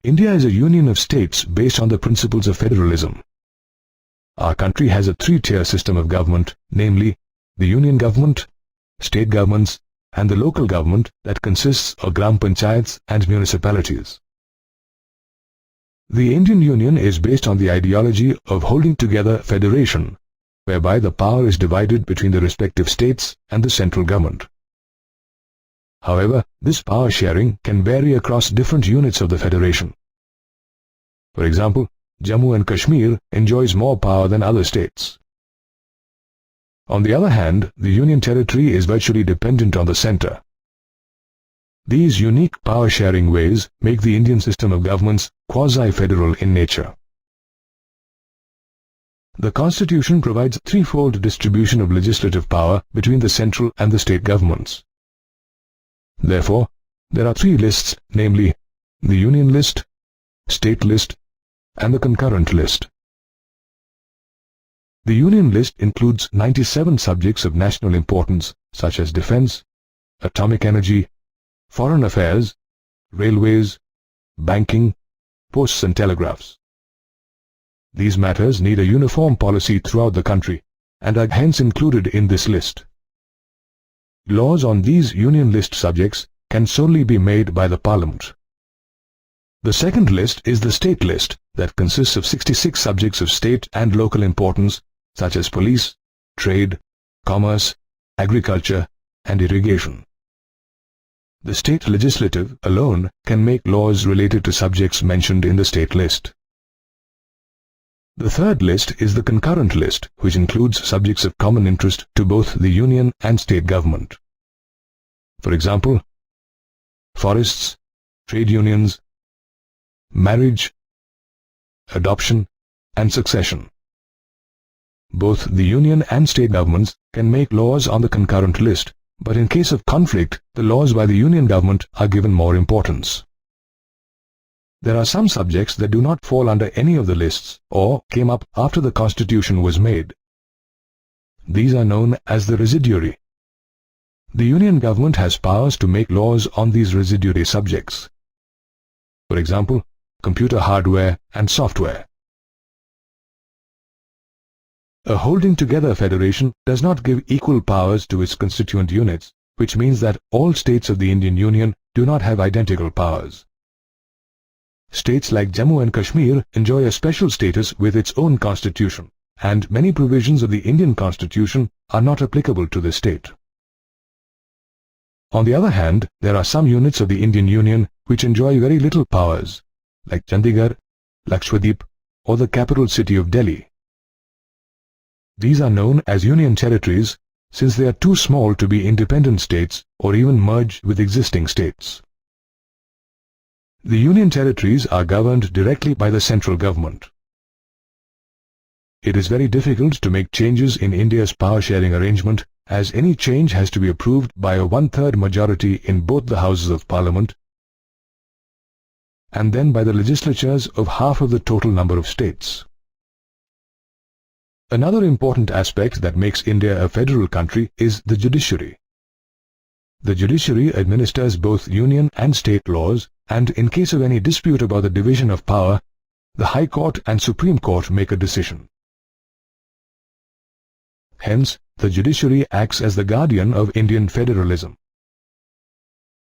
India is a union of states based on the principles of federalism. Our country has a three-tier system of government, namely, the union government, state governments, and the local government that consists of Gram Panchayats and municipalities. The Indian Union is based on the ideology of holding together federation, whereby the power is divided between the respective states and the central government. However, this power sharing can vary across different units of the federation. For example, Jammu and Kashmir enjoys more power than other states. On the other hand, the Union Territory is virtually dependent on the centre. These unique power-sharing ways make the Indian system of governments quasi-federal in nature. The Constitution provides a threefold distribution of legislative power between the central and the state governments. Therefore, there are three lists, namely, the Union List, State List, and the Concurrent List. The Union List includes 97 subjects of national importance such as defense, atomic energy, foreign affairs, railways, banking, posts and telegraphs. These matters need a uniform policy throughout the country and are hence included in this list. Laws on these Union List subjects can solely be made by the Parliament. The second list is the State List that consists of 66 subjects of state and local importance such as police, trade, commerce, agriculture, and irrigation. The state legislative alone can make laws related to subjects mentioned in the State List. The third list is the Concurrent List, which includes subjects of common interest to both the Union and state government. For example, forests, trade unions, marriage, adoption, and succession. Both the Union and state governments can make laws on the Concurrent List, but in case of conflict, the laws by the Union government are given more importance. There are some subjects that do not fall under any of the lists or came up after the Constitution was made. These are known as the residuary. The Union government has powers to make laws on these residuary subjects. For example, computer hardware and software. A holding together federation does not give equal powers to its constituent units, which means that all states of the Indian Union do not have identical powers. States like Jammu and Kashmir enjoy a special status with its own constitution, and many provisions of the Indian Constitution are not applicable to this state. On the other hand, there are some units of the Indian Union which enjoy very little powers, like Chandigarh, Lakshadweep, or the capital city of Delhi. These are known as Union Territories since they are too small to be independent states or even merge with existing states. The Union Territories are governed directly by the central government. It is very difficult to make changes in India's power-sharing arrangement, as any change has to be approved by a one-third majority in both the Houses of Parliament and then by the legislatures of half of the total number of states. Another important aspect that makes India a federal country is the judiciary. The judiciary administers both union and state laws, and in case of any dispute about the division of power, the High Court and Supreme Court make a decision. Hence, the judiciary acts as the guardian of Indian federalism.